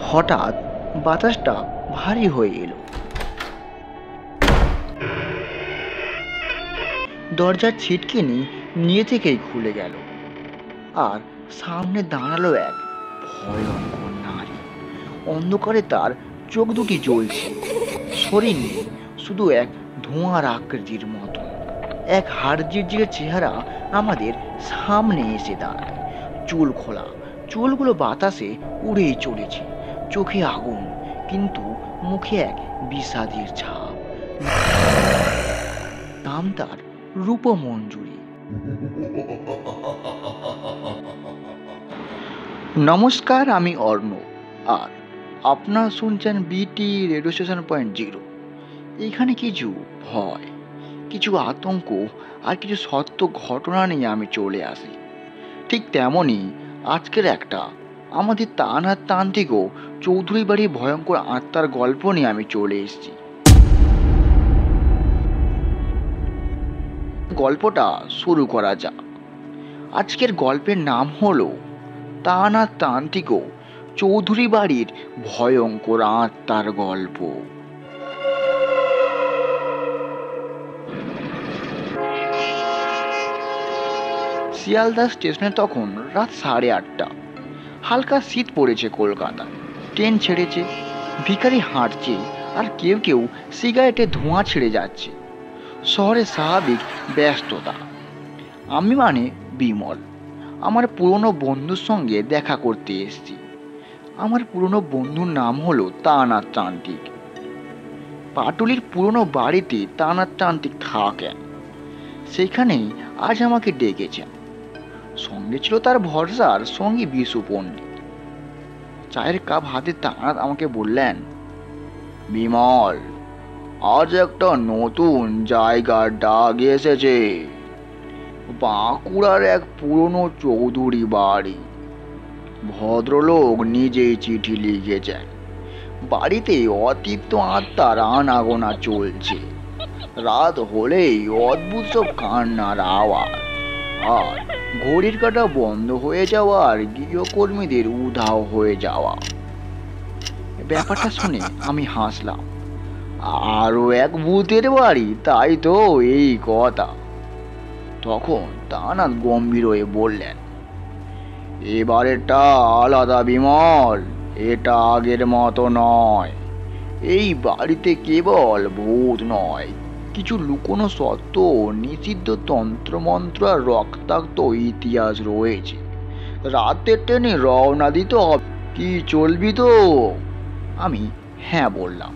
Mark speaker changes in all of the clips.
Speaker 1: হঠাৎ বাতাসটা ভারী হয়ে এলো। দরজার ছিটকিনি নিজে থেকেই খুলে গেল, আর সামনে দাঁড়ালো এক ভয়ঙ্কর নারী। অন্ধকারে তার চোখ দুটি জ্বলছে, শরীর নেই, শুধু এক ধোঁয়ার আকৃতির মতো। এক হাড়জির চেহারা আমাদের সামনে এসে দাঁড়ায়। চুল খোলা, চুলগুলো বাতাসে উড়েই চলেছে, চোখে আগুন, কিন্তু মুখে এক বিষাদের ছাপ। নাম তার রূপমঞ্জুরি। নমস্কার, আমি অর্ণব, আর আপনারা শুনছেন বিটি রেডিও স্টেশন .0। এখানে কিছু ভয়, কিছু আতঙ্ক আর কিছু সত্য ঘটনা নিয়ে আমি চলে আসি। ঠিক তেমনই আজকের একটা আমাদের তান্ত্রিক ও চৌধুরী বাড়ির ভয়ঙ্কর আত্মার গল্প নিয়ে আমি চলে এসেছি। গল্পটা শুরু করা যাক। আজকের গল্পের নাম হলো তান্ত্রিক ও চৌধুরী বাড়ির ভয়ঙ্কর আত্মার গল্প। শিয়ালদা স্টেশনে তখন রাত 8:30। হালকা শীত পড়েছে কলকাতায়। ট্রেন ছেড়েছে, ভিখারি হাঁটছে, আর কেউ কেউ সিগারেটে ধোঁয়া ছেড়ে যাচ্ছে। শহরে স্বাভাবিক ব্যস্ততা। আমি বিমল, আমার পুরনো বন্ধুর সঙ্গে দেখা করতে এসেছি। আমার পুরনো বন্ধুর নাম হলো তান্ত্রিক। পাটুলির পুরনো বাড়িতে তান্ত্রিক থাকেন, সেখানেই আজ আমাকে ডেকেছেন। সঙ্গে ছিল তার ভরসার সঙ্গী বিশু পণ্ডিত। চায়ের কাপ হাতে তাঁত আমাকে বললেন, বিমল, আজ একটা নতুন জায়গার ডাক এসেছে। বাঁকুড়ার এক পুরনো চৌধুরী বাড়ি। ভদ্রলোক নিজেই চিঠি লিখেছেন। বাড়িতে অতৃপ্ত আত্মার আনাগোনা চলছে। রাত হলেই অদ্ভুত সব কান্নার আওয়াজ, আর ঘড়ির কাঁটা বন্ধ হয়ে যাওয়া, আর গৃহকর্মীদের উধাও হয়ে যাওয়া। ব্যাপারটা শুনে আমি হাসলাম। আরো এক ভূতের বাড়ি, তাই তো? এই কথা। তখন তানাত গম্ভীর হয়ে বললেন, এবারেরটা আলাদা বিমল, এটা আগের মতো নয়। এই বাড়িতে কেবল ভূত নয়, কিছু লুকোনো সত্য, নিষিদ্ধ তন্ত্রমন্ত্র আর রক্তাক্ত ইতিহাস রয়েছে। রাতের ট্রেনে রওনা দিতে হবে, কি চলবি তো? আমি হ্যাঁ বললাম।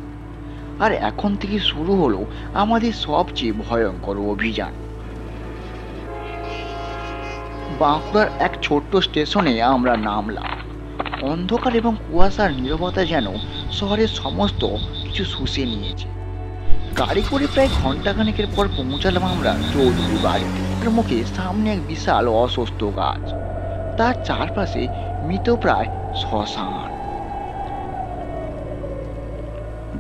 Speaker 1: আর এখন থেকে শুরু হলো আমাদের সবচেয়ে ভয়ঙ্কর অভিযান। বাঁকুড়ার এক ছোট্ট স্টেশনে আমরা নামলাম। অন্ধকার এবং কুয়াশার নীরবতা যেন শহরের সমস্ত কিছু শুষে নিয়েছে। গাড়ি করে প্রায় ঘন্টাখানেকের পর পৌঁছালাম আমরা চৌধুরী বাড়িতে। তার মুখে সামনে এক বিশাল অসুস্থ গাছ, তার চারপাশে মৃতপ্রায় শ্মশান।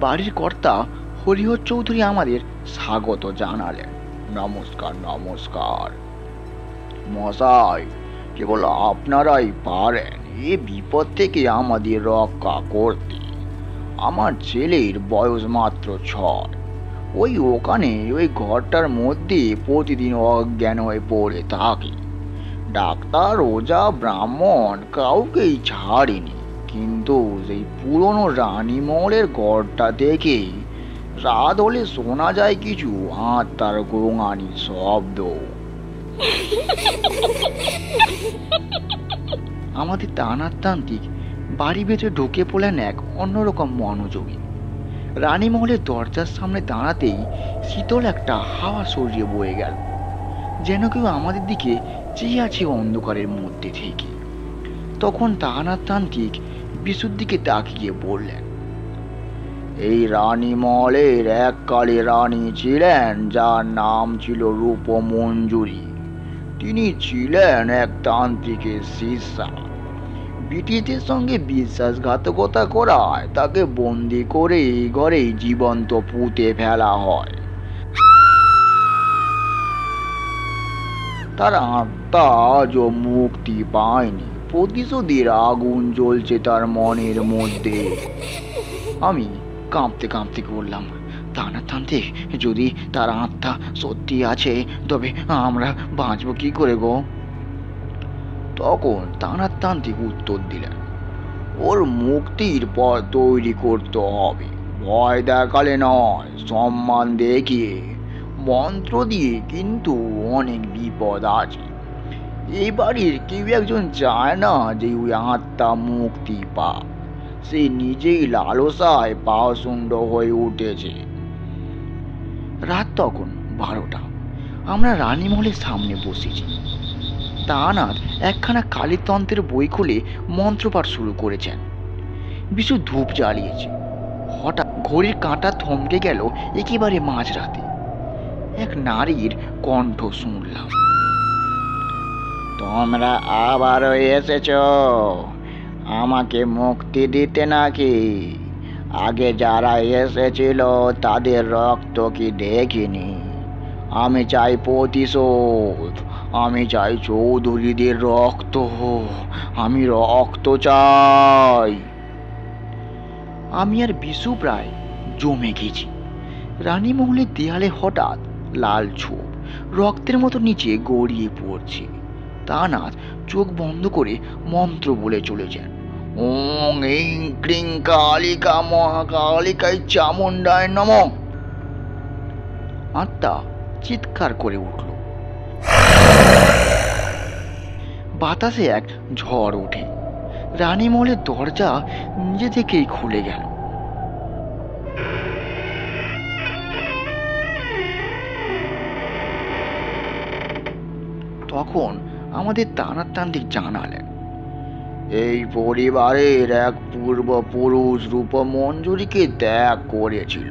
Speaker 1: বাড়ির কর্তা হরিহর চৌধুরী আমাদের স্বাগত জানালেন। নমস্কার নমস্কার মশাই, কেবল আপনারাই পারেন এ বিপদ থেকে আমাদের রক্ষা করতে। আমার ছেলের বয়স মাত্র 6। ওখানে ওই ঘরটার মধ্যে প্রতিদিন অজ্ঞান হয়ে পড়ে থাকে। ডাক্তার, ওঝা, ব্রাহ্মণ কাউকেই ছাড়েনি, কিন্তু সেই পুরনো রানীমহলের ঘরটা দেখে রাত হলে শোনা যায় কিছু আত্মার গোঙানি শব্দ। আমাদের তান্ত্রিক বাড়ি ভেতরে ঢুকে পড়লেন এক অন্যরকম মনোযোগী। রানীমহলের দরজার সামনে দাঁড়াতেই শীতল একটা হাওয়া সরিয়ে বয়ে গেল, যেন কেউ আমাদের দিকে চেয়ে আছে অন্ধকারের মধ্যে থেকে। তখন তান্ত্রিক বিশুর দিকে তাকিয়ে বললেন, এই রানীমহলের এককালে রানী ছিলেন, যার নাম ছিল রূপমঞ্জুরি। তিনি ছিলেন এক তান্ত্রিকের শিষ্যা। ব্রিটিশদের সঙ্গে বিশ্বাসঘাতকতা করায় তাকে বন্দি করে ঘরেই জীবন্ত পুঁতে ফেলা হয়। তার আত্মা আজও মুক্তি পায়নি। প্রতিশোধের আগুন জ্বলছে তার মনের মধ্যে। আমি কাঁপতে কাঁপতে বললাম, তান্ত্রিক, যদি তার আত্মা সত্যি আছে তবে আমরা বাঁচবো কি করে গো? তখন তান্ত্রিক উত্তর দিলেন, ওর মুক্তির পথ তৈরি করতে হবে, ভয় দেখালে নয়, সম্মান দেখিয়ে, মন্ত্র দিয়ে। কিন্তু অনেক বিপদ আছে। এই বাড়ির কেউ একজন চায় না যে ওই আত্মা মুক্তি পাক। সে নিজেই লালসায় পাষণ্ড হয়ে উঠেছে। রাত তখন 12টা। আমরা রানীমহলের সামনে বসেছি। তানার একখানা কালীতন্ত্রের বই খুলে মন্ত্রপাঠ শুরু করেছেন। বিশু ধূপ জ্বালিয়েছে। হঠাৎ ঘড়ির কাঁটা থমকে গেল একেবারে মাঝরাতে। এক নারীর কণ্ঠ শুনলাম, তোমরা আবারও এসেছ আমাকে মুক্তি দিতে নাকি? আগে যারা এসেছিল তাদের রক্ত কি দেখিনি? আমি চাই প্রতিশোধ, আমি চাই চৌধুরীদের রক্ত, আমি রক্ত চাই। আমি আর বিশু প্রায় জমে গেছি। রানীমহলের দেয়ালে হঠাৎ লাল ছোপ রক্তের মতো নিচে গড়িয়ে পড়ছে। তানার চোখ বন্ধ করে মন্ত্র বলে চলেছেন, ওং ইং ক্রিং কালিকা মহাকালিকায় চামুণ্ডায় নমঃ। আত্মা চিৎকার করে উঠল। বাতাসে এক ঝড় ওঠে। রানীমহলের দরজা নিজে থেকেই খুলে গেল। তখন আমাদের তান্ত্রিক জানালেন, এই পরিবারের এক পূর্বপুরুষ রূপমঞ্জুরিকে ত্যাগ করেছিল।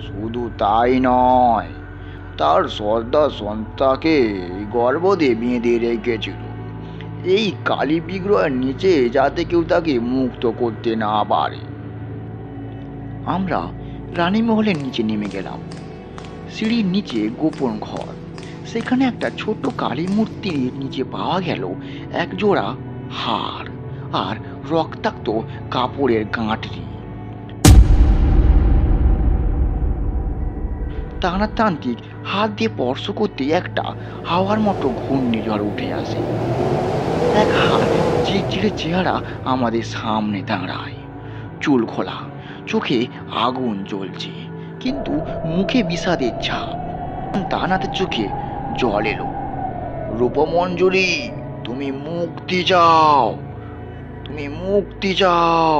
Speaker 1: শুধু তাই নয়, তার শ্রদ্ধা সন্তাকে গর্ভে বেঁধে রেখেছিল এই কালী বিগ্রহের নিচে, যাতে কেউ তাকে মুক্ত করতে না পারে। আমরা রানীমহলের নিচে নেমে গেলাম। সিঁড়ির নিচে গোপন ঘর। সেখানে একটা ছোট্ট কালী মূর্তির নিচে পাওয়া গেল এক জোড়া হাড় আর রক্তাক্ত কাপড়ের গাঁটরি। তান্ত্রিক হাত দিয়ে স্পর্শ করতে একটা হাওয়ার মতো ঘূর্ণিঝড় উঠে আসে। এক হাত চিরচিরে চেহারা আমাদের সামনে দাঁড়ায়, চুল খোলা, চোখে আগুন জ্বলছে, কিন্তু মুখে বিষাদের ছাপ। তানাতের চোখে জল এলো। রূপমঞ্জুরি, তুমি মুক্তি চাও, তুমি মুক্তি চাও।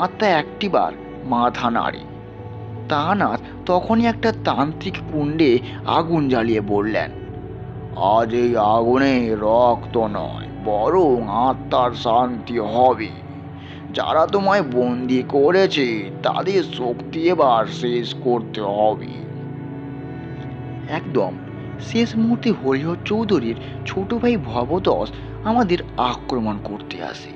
Speaker 1: আত্মা একটিবার মাথা নাড়ে। তানাত তখনই একটা তান্ত্রিক কুণ্ডে আগুন জ্বালিয়ে বললেন, আজ এই আগুনে রক্ত নয়, বরং আত্মার শান্তি হবে। যারা তোমায় বন্দি করেছে তাদের শক্তি এবার শেষ করতে হবে। একদম শেষ মুহূর্তে হরিহর চৌধুরীর ছোট ভাই ভবতোষ আমাদের আক্রমণ করতে আসে।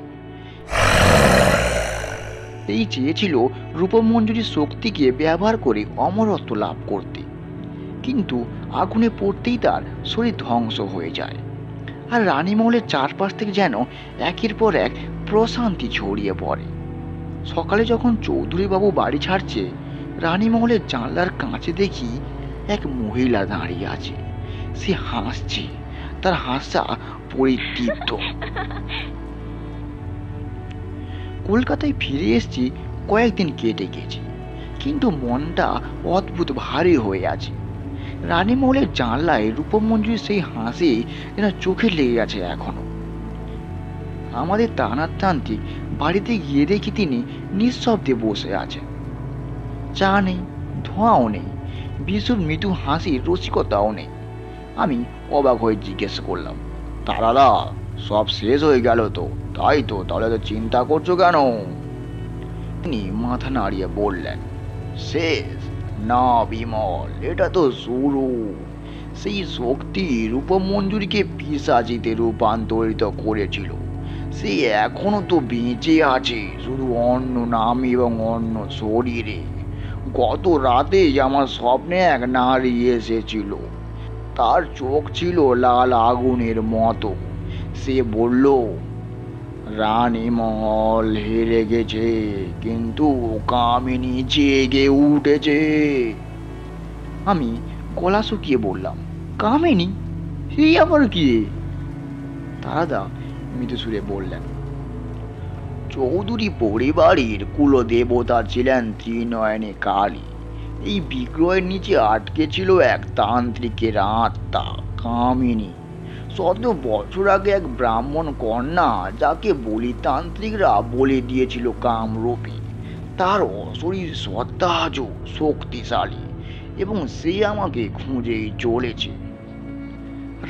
Speaker 1: এই চেয়েছিল রূপমঞ্জুরির শক্তিকে ব্যবহার করে অমরত্ব লাভ করতে, কিন্তু আগুনে পড়তেই তার শরীর ধ্বংস হয়ে যায়। আর রানীমহলের চারপাশ থেকে যেন একের পর এক প্রশান্তি ছড়িয়ে পড়ে। সকালে যখন চৌধুরীবাবু বাড়ি ছাড়ছে, রানীমহলের জানলার কাঁচে দেখি এক মহিলা দাঁড়িয়ে আছে। সে হাসছে, তার হাসা পরিতৃপ্ত। কলকাতায় ফিরে এসেছি, কয়েকদিন কেটে গেছে, কিন্তু মনটা অদ্ভুত ভারী হয়ে আছে। রানীমহলের জানলায় রূপমঞ্জুরির সেই হাসি যেন চোখে লেগে গেছে এখনো। আমাদের তান্ত্রিক বাড়িতে গিয়ে দেখি তিনি নিঃশব্দে বসে আছেন। চা নেই, ধোঁয়াও নেই, বিশুর মৃদু হাসির রসিকতাও নেই। আমি অবাক হয়ে জিজ্ঞেস করলাম, তারাদা, সব শেষ হয়ে গেল তো? তাই তো, তাহলে তো চিন্তা করছো কেন? তিনি মাথা নাড়িয়ে বললেন, শেষ না বিমল, এটা তো শুরু। সেই শক্তি রূপমঞ্জুরিকে পিশাচিতে রূপান্তরিত করেছিল। সে এখনো তো বেঁচে আছে, শুধু অন্য নাম এবং অন্য শরীরে। গত রাতে আমার স্বপ্নে এক নারী এসেছিল। তার চোখ ছিল লাল আগুনের মতো। সে বলল, রানী মহল হেরে গেছে, কিন্তু কামিনী জেগে উঠেছে। আমি গলা শুকিয়ে বললাম, কামিনী? সেই আবার কি? তারাদা মৃদু সুরে বললেন, চৌধুরী পরিবারের কুলদেবতা ছিলেন ত্রিনয়নী কালী। এই বিগ্রহের নিচে আটকে ছিল এক তান্ত্রিকের আত্মা, কামিনী। ১০০ বছর আগে এক ব্রাহ্মণ কন্যা, যাকে বলিতান্ত্রিকরা বলি দিয়েছিল কামরূপী, তার অশরীর সত্তা আজও শক্তিশালী, এবং সে আমাকে খুঁজেই চলেছে।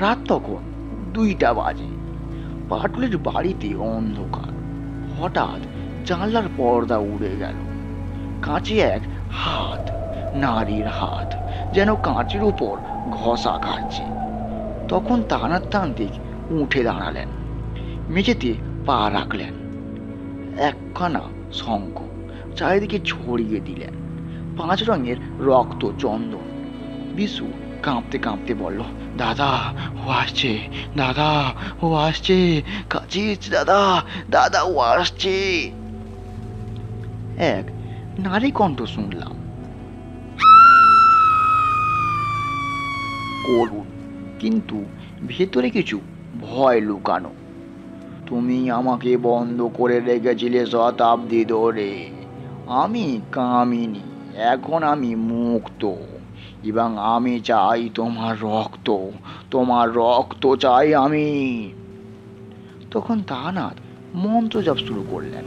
Speaker 1: রাত তখন ২টা বাজে। পাটুলের বাড়িতে অন্ধকার। হঠাৎ জানলার পর্দা উড়ে গেল। কাঁচে এক হাত, নারীর হাত, যেন কাঁচের উপর ঘষা খাচ্ছে। তখন তান্ত্রিক উঠে দাঁড়ালেন, মেঝেতে পা রাখলেন, একখানা শঙ্খ চারিদিকে ছড়িয়ে দিলেন, ৫ রঙের রক্ত চন্দন। বিশু কাঁপতে কাঁপতে বলল, দাদা, ও আসছে, দাদা, ও আসছে, কাছে এসছে দাদা, দাদা, ও আসছে। এক নারী কণ্ঠ শুনলাম, করুণ, কিন্তু ভেতরে কিছু ভয় লুকানো। তুমি আমাকে বন্ধ করে রেখেছিলে শতাব্দী ধরে। আমি কামিনী, এখন আমি মুক্ত, এবং আমি চাই তোমার রক্ত, তোমার রক্ত চাই আমি। তখন তারানাথ মন্ত্র জপ শুরু করলেন,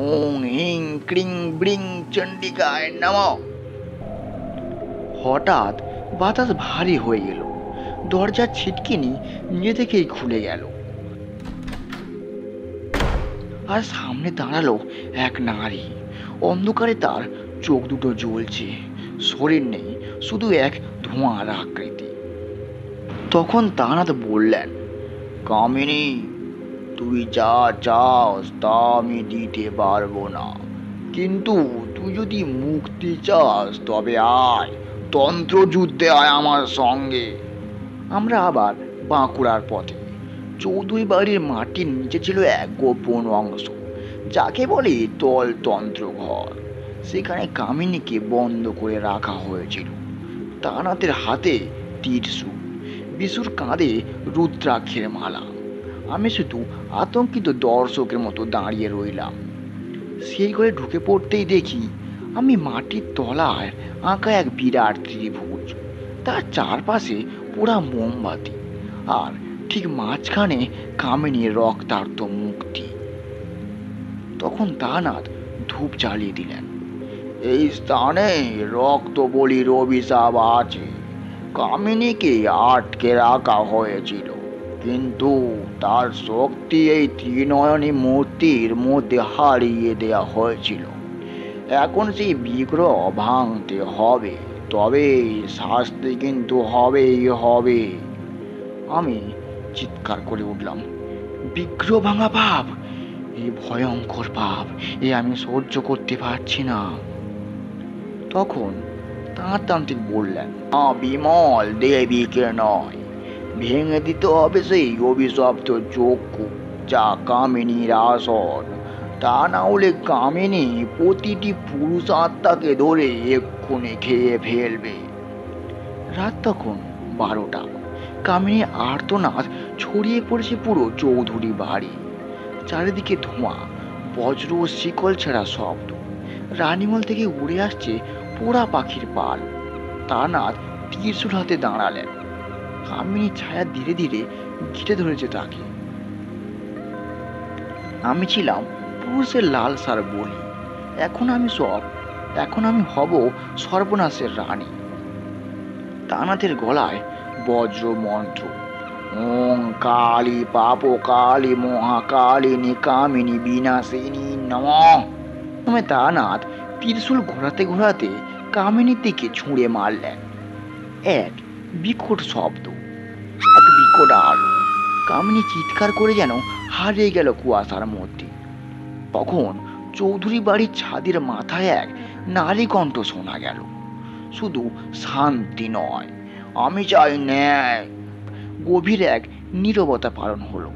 Speaker 1: ওং হিং ক্রিং ব্রিং চণ্ডিকায় নমঃ। হঠাৎ বাতাস ভারী হয়ে গেল। দরজার ছিটকিনি নিজে থেকেই খুলে গেল, আর সামনে দাঁড়ালো এক নারী। অন্ধকারে তার চোখ দুটো জ্বলছে, শরীর নেই, শুধু এক ধোঁয়ার আকৃতি। তখন তারানাথ বললেন, কামিনী, তুই যা চাস তা আমি দিতে পারবো না, কিন্তু তুই যদি মুক্তি চাস তবে আয়, তন্ত্রযুদ্ধে আয় আমার সঙ্গে। আমরা আবার বাঁকুড়ার পথে। চৌধুরী বাড়ির মাটির নিচে ছিল এক গোপন অংশ, যাকে বলে তন্ত্র ঘর। সেখানে কামিনীকে বন্ধ করে রাখা হয়েছিল। তারানাথের হাতে ত্রিশূল, বিশুর কাঁধে রুদ্রাক্ষের মালা। আমি শুধু আতঙ্কিত দর্শকের মতো দাঁড়িয়ে রইলাম। সেই ঘরে ঢুকে পড়তেই দেখি আমি মাটির তলায় আঁকা এক বিরাট ত্রিভুজ, তার চারপাশে পোড়া মোমবাতি, আর ঠিক মাঝখানে কামিনীর রক্তার্ত মুক্তি। তখন তারানাথ ধূপ জ্বালিয়ে দিলেন। এই স্থানে রক্ত বলির অভিশাপ আছে। কামিনীকে আটকে রাখা হয়েছিল, কিন্তু তার শক্তি এই ত্রিনয়নী মূর্তির মধ্যে হারিয়ে দেওয়া হয়েছিল। এখন সেই বিগ্রহ ভাঙতে হবে, তবে শাস্তি কিন্তু হবেই হবে। আমি চিৎকার করে উঠলাম, বিগ্রহ ভাঙা পাপ, এই ভয়ঙ্কর পাপ, এ আমি সহ্য করতে পারছি না। তখন তান্ত্রিক বললেন, বিমল, দেবীকে নয়, ভেঙে দিতে হবে সেই অভিশপ্ত চক্ষু, যা কামিনীর আসন। তা না হলে কামিনী প্রতিটি পুরুষ আত্মাকে ধরে এক্ষুনি খেয়ে ফেলবে। রাত তখন ১২টা। কামিনী আর্তনাদ ছড়িয়ে পড়েছে পুরো চৌধুরী বাড়ি। চারিদিকে ধোঁয়া, বজ্র ও শিকল ছেঁড়া শব্দ। রানীমহল থেকে উড়ে আসছে পোড়া পাখির পাল। তারানাথ ত্রিশূল হাতে দাঁড়ালেন। কামিনীর ছায়া ধীরে ধীরে ঘিরে ধরেছে তাকে। আমি ছিলাম পুরুষের লাল সার বলি, এখন আমি হব সর্বনাশের রানী। তারানাথের গলায় বজ্র মন্ত্র, ওং কালী পাপ কালী মহাকালিনী কামিনী বিনাশিনী নমঃ। তারানাথ ত্রিশূল ঘোরাতে ঘোরাতে কামিনীর দিকে ছুঁড়ে মারলেন। এক বিকট শব্দ, এক বিকট আলো। কামিনী চিৎকার করে যেন হারিয়ে গেল কুয়াশার মধ্যে। তখন চৌধুরী বাড়ির ছাদের মাথায় এক নারী কণ্ঠ শোনা গেল, শুধু শান্তি নয়, আমি চাই ন্যায়। গভীর এক নীরবতা পালন হলো।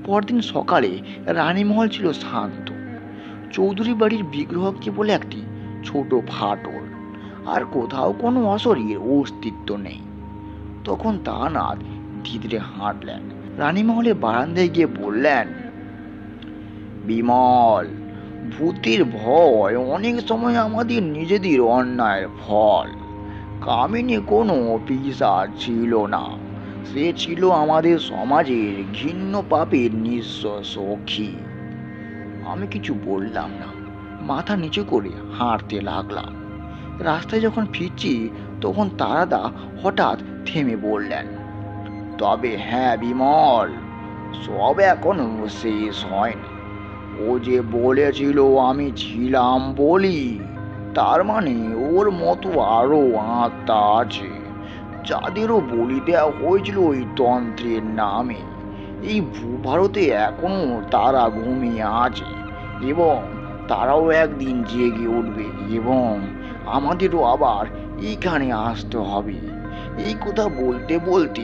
Speaker 1: পরদিন সকালে রানীমহল ছিল শান্ত। চৌধুরী বাড়ির বিগ্রহ কেবল একটি ছোট ফাটল, আর কোথাও কোনো অশরীর অস্তিত্ব নেই। তখন তারানাথ ধীরে ধীরে হাঁটলেন, রানীমহলের বারান্দায় গিয়ে বললেন, বিমল, ভূতের ভয় অনেক সময় আমাদের নিজেদের অন্যায়ের ফল। কামিনী কোনো পিশাচ ছিল না, সে ছিল আমাদের সমাজের ঘৃণ্য পাপের নিঃস্ব সখী। আমি কিছু বললাম না, মাথা নিচু করে হাঁটতে লাগলাম। রাস্তায় যখন ফিরছি তখন তারাদা হঠাৎ থেমে বললেন, তবে হ্যাঁ বিমল, সব এখনো শেষ হয়নি। ও যে বলেছিল আমি ছিলাম বলি, তার মানে ওর মতো আরো আত্মা আছে, যাদেরও বলি দেওয়া হয়েছিল ওই তন্ত্রের নামে। এই ভূভারতে এখনো তারা ঘুমিয়ে আছে, এবং তারাও একদিন জেগে উঠবে, এবং আমাদেরও আবার এইখানে আসতে হবে। এই কথা বলতে বলতে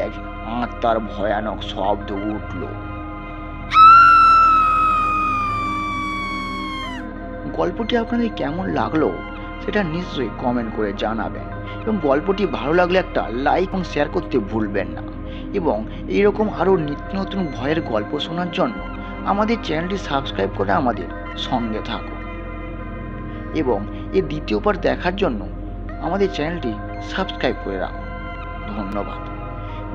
Speaker 1: এক আত্মার ভয়ানক শব্দ উঠল। গল্পটি আপনাদের কেমন লাগলো সেটা নিশ্চয়ই কমেন্ট করে জানাবেন, এবং গল্পটি ভালো লাগলে একটা লাইক এবং শেয়ার করতে ভুলবেন না। এবং এইরকম আরও নিত্য নতুন ভয়ের গল্প শোনার জন্য আমাদের চ্যানেলটি সাবস্ক্রাইব করে আমাদের সঙ্গে থাকুন, এবং এর দ্বিতীয় পার্ট দেখার জন্য আমাদের চ্যানেলটি সাবস্ক্রাইব করে রাখুন। ধন্যবাদ।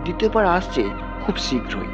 Speaker 1: দ্বিতীয় পার্ট আসছে খুব শীঘ্রই।